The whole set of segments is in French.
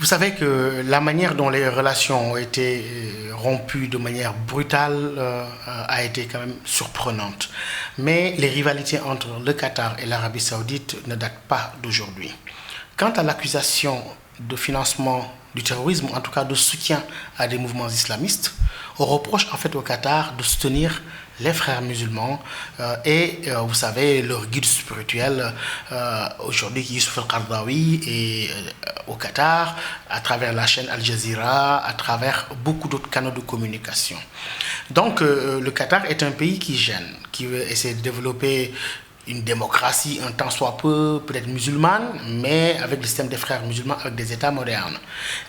savez que la manière dont les relations ont été rompues de manière brutale a été quand même surprenante. Mais les rivalités entre le Qatar et l'Arabie Saoudite ne datent pas d'aujourd'hui. Quant à l'accusation de financement du terrorisme, en tout cas de soutien à des mouvements islamistes, on reproche en fait au Qatar de soutenir les frères musulmans et vous savez leur guide spirituel aujourd'hui Youssouf Al-Qaradawi et au Qatar à travers la chaîne Al Jazeera, à travers beaucoup d'autres canaux de communication. Donc le Qatar est un pays qui gêne, qui veut essayer de développer une démocratie un tant soit peu, peut-être musulmane, mais avec le système des frères musulmans, avec des États modernes.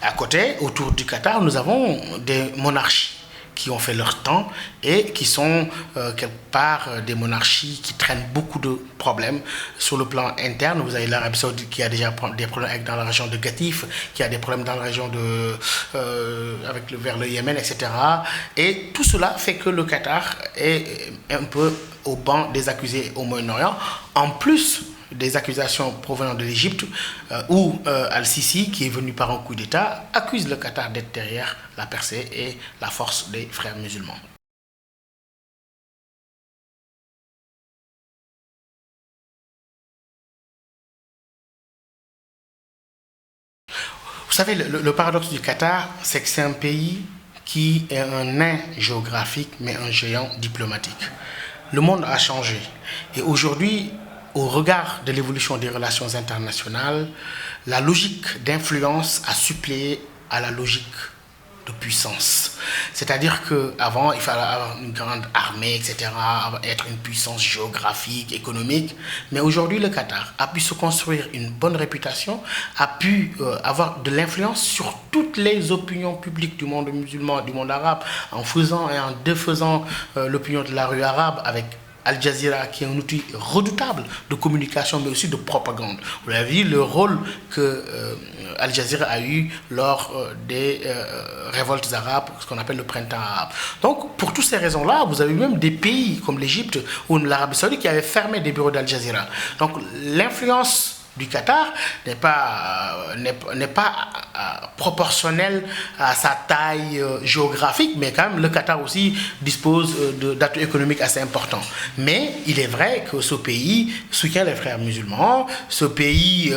À côté, autour du Qatar, nous avons des monarchies qui ont fait leur temps et qui sont quelque part des monarchies qui traînent beaucoup de problèmes sur le plan interne. Vous avez l'Arabie Saoudite qui a déjà des problèmes dans la région de Qatif, qui a des problèmes dans la région vers le Yémen, etc. Et tout cela fait que le Qatar est un peu au banc des accusés au Moyen-Orient, en plus des accusations provenant de l'Égypte, où Al-Sisi, qui est venu par un coup d'État, accuse le Qatar d'être derrière la percée et la force des frères musulmans. Vous savez, le paradoxe du Qatar, c'est que c'est un pays qui est un nain géographique, mais un géant diplomatique. Le monde a changé. Et aujourd'hui, au regard de l'évolution des relations internationales, la logique d'influence a suppléé à la logique de puissance. C'est-à-dire qu'avant, il fallait avoir une grande armée, etc., être une puissance géographique, économique. Mais aujourd'hui, le Qatar a pu se construire une bonne réputation, a pu avoir de l'influence sur toutes les opinions publiques du monde musulman, du monde arabe, en faisant et en défaisant l'opinion de la rue arabe avec Al Jazeera, qui est un outil redoutable de communication, mais aussi de propagande. Vous l'avez vu, le rôle que Al Jazeera a eu lors des révoltes arabes, ce qu'on appelle le printemps arabe. Donc, pour toutes ces raisons-là, vous avez même des pays comme l'Égypte ou l'Arabie Saoudite qui avaient fermé des bureaux d'Al Jazeera. Donc, l'influence du Qatar n'est pas proportionnel à sa taille géographique, mais quand même le Qatar aussi dispose d'atouts économiques assez importants. Mais il est vrai que ce pays soutient les frères musulmans, ce pays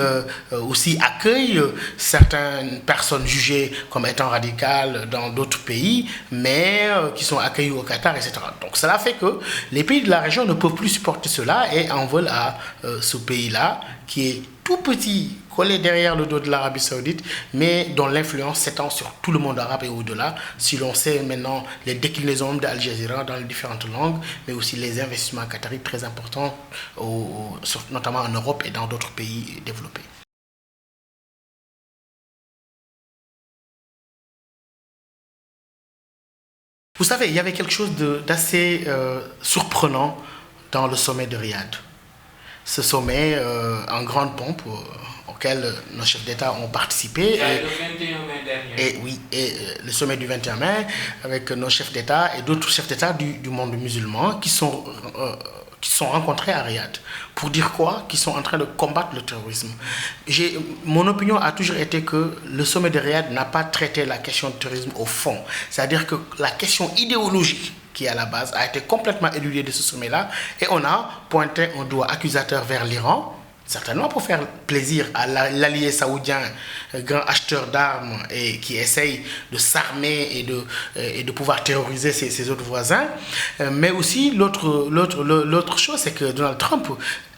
aussi accueille certaines personnes jugées comme étant radicales dans d'autres pays, mais qui sont accueillies au Qatar, etc. Donc cela fait que les pays de la région ne peuvent plus supporter cela et en veulent à ce pays-là qui est tout petit, collé derrière le dos de l'Arabie Saoudite, mais dont l'influence s'étend sur tout le monde arabe et au-delà, si l'on sait maintenant les déclinaisons d'Al Jazeera dans les différentes langues, mais aussi les investissements qataris très importants, notamment en Europe et dans d'autres pays développés. Vous savez, il y avait quelque chose d'assez surprenant dans le sommet de Riyad. Ce sommet en grande pompe auquel nos chefs d'État ont participé. Le 21 mai dernier. Et oui, et le sommet du 21 mai avec nos chefs d'État et d'autres chefs d'État du monde musulman qui sont rencontrés à Riyad. Pour dire quoi? Qu'ils sont en train de combattre le terrorisme. Mon opinion a toujours été que le sommet de Riyad n'a pas traité la question du terrorisme au fond. C'est-à-dire que la question idéologique qui à la base a été complètement éludée de ce sommet-là et on a pointé un doigt accusateur vers l'Iran, certainement pour faire plaisir à l'allié saoudien, grand acheteur d'armes et qui essaye de s'armer et de pouvoir terroriser ses autres voisins. Mais aussi l'autre chose, c'est que Donald Trump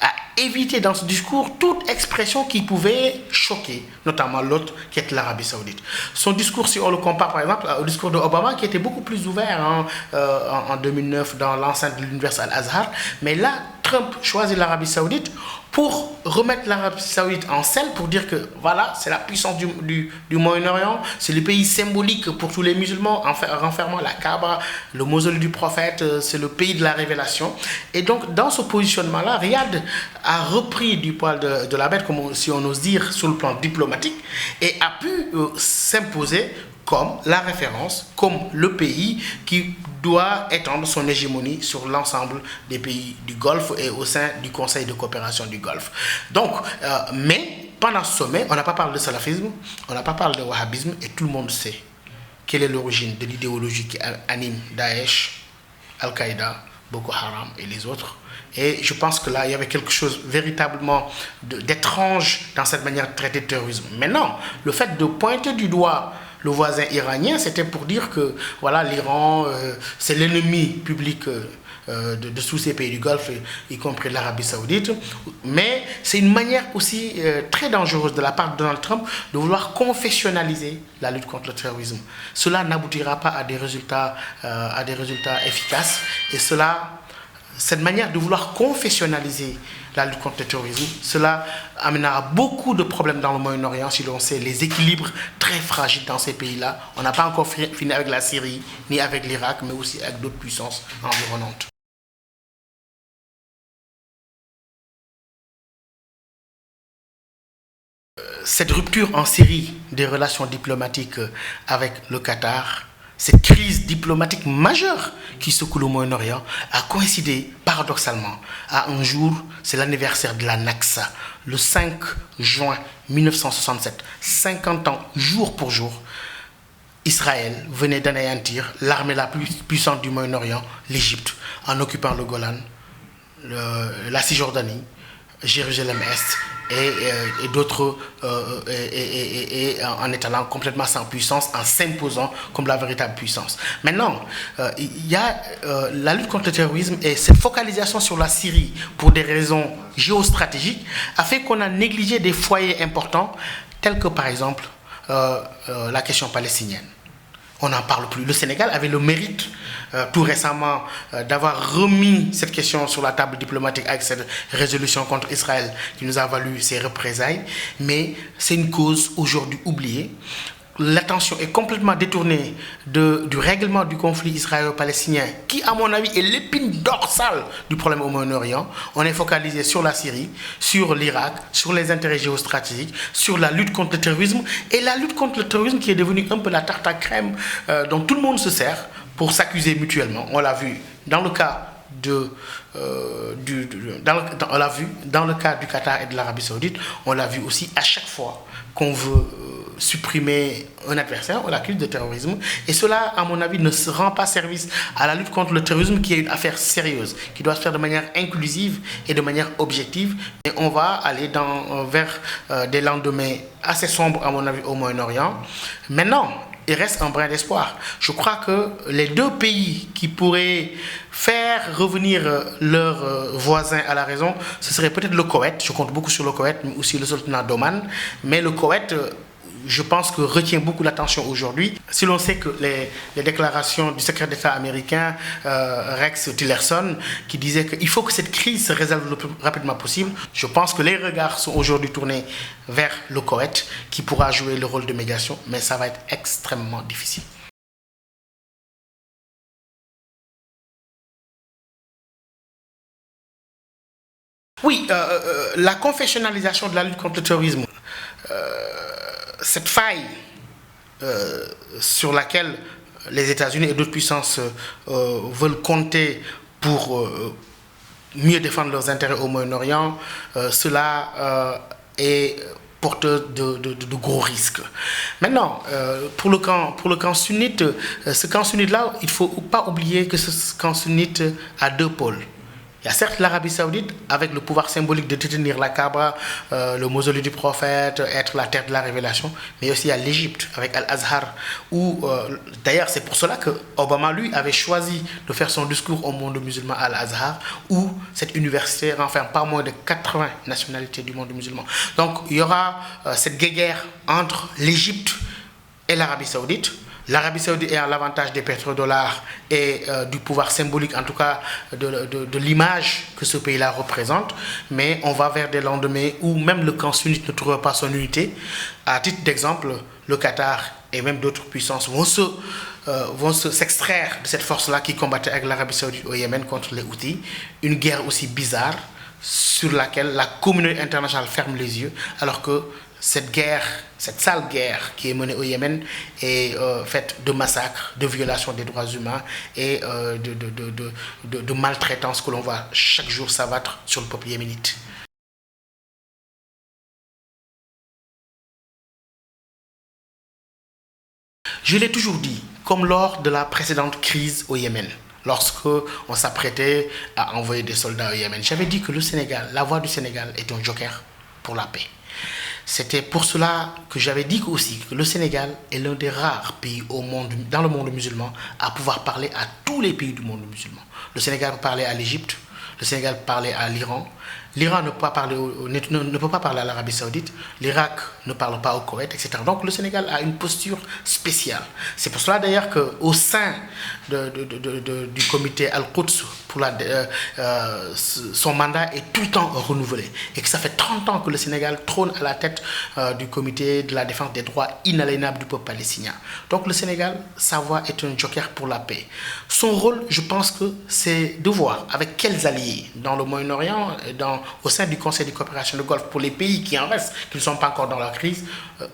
a évité dans ce discours toute expression qui pouvait choquer, notamment l'autre qui est l'Arabie Saoudite. Son discours, si on le compare par exemple au discours d'Obama, qui était beaucoup plus ouvert en 2009 dans l'enceinte de l'université Al-Azhar, mais là, Trump choisit l'Arabie Saoudite pour remettre l'Arabie Saoudite en scène, pour dire que voilà, c'est la puissance du Moyen-Orient, c'est le pays symbolique pour tous les musulmans, renfermant la Kaaba, le mausolée du prophète, c'est le pays de la révélation. Et donc, dans ce positionnement-là, Riyad a repris du poil de la bête, comme si on ose dire, sur le plan diplomatique, et a pu s'imposer comme la référence, comme le pays qui doit étendre son hégémonie sur l'ensemble des pays du Golfe et au sein du Conseil de coopération du Golfe. Donc, mais pendant ce sommet, on n'a pas parlé de salafisme, on n'a pas parlé de wahhabisme, et tout le monde sait quelle est l'origine de l'idéologie qui anime Daesh, Al-Qaïda, Boko Haram et les autres. Et je pense que là, il y avait quelque chose véritablement d'étrange dans cette manière de traiter le terrorisme. Maintenant, le fait de pointer du doigt le voisin iranien, c'était pour dire que voilà, l'Iran, c'est l'ennemi public de tous ces pays du Golfe, y compris l'Arabie Saoudite. Mais c'est une manière aussi très dangereuse de la part de Donald Trump de vouloir confessionnaliser la lutte contre le terrorisme. Cela n'aboutira pas à des résultats efficaces. Et cette manière de vouloir confessionnaliser la lutte contre le terrorisme, cela amènera beaucoup de problèmes dans le Moyen-Orient si l'on sait les équilibres très fragiles dans ces pays-là. On n'a pas encore fini avec la Syrie, ni avec l'Irak, mais aussi avec d'autres puissances environnantes. Cette rupture en Syrie des relations diplomatiques avec le Qatar, cette crise diplomatique majeure qui secoue le Moyen-Orient, a coïncidé paradoxalement à un jour, c'est l'anniversaire de la Nakba, le 5 juin 1967, 50 ans jour pour jour. Israël venait d'anéantir l'armée la plus puissante du Moyen-Orient, l'Égypte, en occupant le Golan, la Cisjordanie, Jérusalem-Est et d'autres, en étalant complètement sans puissance, en s'imposant comme la véritable puissance. Maintenant, il y a la lutte contre le terrorisme et cette focalisation sur la Syrie pour des raisons géostratégiques a fait qu'on a négligé des foyers importants tels que par exemple la question palestinienne. On n'en parle plus. Le Sénégal avait le mérite, tout récemment, d'avoir remis cette question sur la table diplomatique avec cette résolution contre Israël qui nous a valu ses représailles. Mais c'est une cause aujourd'hui oubliée. L'attention est complètement détournée du règlement du conflit israélo-palestinien qui, à mon avis, est l'épine dorsale du problème au Moyen-Orient. On est focalisé sur la Syrie, sur l'Irak, sur les intérêts géostratégiques, sur la lutte contre le terrorisme. Et la lutte contre le terrorisme qui est devenue un peu la tarte à crème dont tout le monde se sert pour s'accuser mutuellement. On l'a vu dans le cas on l'a vu dans le cas du Qatar et de l'Arabie Saoudite. On l'a vu aussi à chaque fois qu'on veut supprimer un adversaire, on l'accuse de terrorisme. Et cela, à mon avis, ne se rend pas service à la lutte contre le terrorisme qui est une affaire sérieuse, qui doit se faire de manière inclusive et de manière objective. Et on va aller vers des lendemains assez sombres, à mon avis, au Moyen-Orient. Maintenant, il reste un brin d'espoir. Je crois que les deux pays qui pourraient faire revenir leurs voisins à la raison, ce serait peut-être le Koweït. Je compte beaucoup sur le Koweït, mais aussi le sultanat d'Oman. Mais le Koweït, je pense que retient beaucoup l'attention aujourd'hui. Si l'on sait que les déclarations du secrétaire d'État américain Rex Tillerson qui disait qu'il faut que cette crise se résolve le plus rapidement possible, je pense que les regards sont aujourd'hui tournés vers le Koweït qui pourra jouer le rôle de médiation, mais ça va être extrêmement difficile. Oui, la confessionnalisation de la lutte contre le terrorisme, cette faille sur laquelle les États-Unis et d'autres puissances veulent compter pour mieux défendre leurs intérêts au Moyen-Orient, cela est porteur de gros risques. Maintenant, pour le camp sunnite, ce camp sunnite-là, il ne faut pas oublier que ce camp sunnite a deux pôles. Il y a certes l'Arabie Saoudite, avec le pouvoir symbolique de détenir la Kaaba, le mausolée du prophète, être la terre de la révélation, mais aussi il y a l'Égypte, avec Al-Azhar, où, d'ailleurs, c'est pour cela que Obama, lui, avait choisi de faire son discours au monde musulman à Al-Azhar, où cette université renferme pas moins de 80 nationalités du monde musulman. Donc, il y aura cette guéguerre entre l'Égypte et l'Arabie Saoudite. L'Arabie Saoudite ayant l'avantage des pétrodollars et du pouvoir symbolique, en tout cas de l'image que ce pays-là représente, mais on va vers des lendemains où même le camp sunnite ne trouvera pas son unité. À titre d'exemple, le Qatar et même d'autres puissances vont s'extraire de cette force-là qui combattait avec l'Arabie Saoudite au Yémen contre les Houthis. Une guerre aussi bizarre sur laquelle la communauté internationale ferme les yeux, alors que cette guerre, cette sale guerre qui est menée au Yémen est faite de massacres, de violations des droits humains et de maltraitance que l'on voit chaque jour s'abattre sur le peuple yéménite. Je l'ai toujours dit, comme lors de la précédente crise au Yémen, lorsque on s'apprêtait à envoyer des soldats au Yémen. J'avais dit que le Sénégal, la voix du Sénégal est un joker pour la paix. C'était pour cela que j'avais dit aussi que le Sénégal est l'un des rares pays au monde, dans le monde musulman à pouvoir parler à tous les pays du monde musulman. Le Sénégal peut parler à l'Égypte, le Sénégal peut parler à l'Iran. L'Iran ne peut pas parler, ne peut pas parler à l'Arabie Saoudite, l'Irak ne parle pas au Koweït, etc. Donc le Sénégal a une posture spéciale. C'est pour cela d'ailleurs qu'au sein du comité Al-Quds, son mandat est tout le temps renouvelé. Et que ça fait 30 ans que le Sénégal trône à la tête du comité de la défense des droits inaliénables du peuple palestinien. Donc le Sénégal, sa voix est un joker pour la paix. Son rôle, je pense que c'est de voir avec quels alliés dans le Moyen-Orient, au sein du Conseil de coopération de Golfe, pour les pays qui en restent, qui ne sont pas encore dans la crise,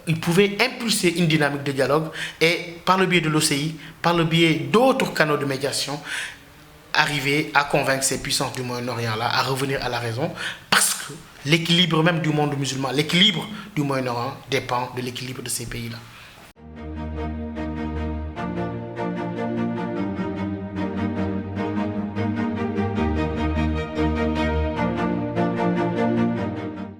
il pouvait impulser une dynamique de dialogue et par le biais de l'OCI, par le biais d'autres canaux de médiation, arriver à convaincre ces puissances du Moyen-Orient-là à revenir à la raison, parce que l'équilibre même du monde musulman, l'équilibre du Moyen-Orient dépend de l'équilibre de ces pays-là.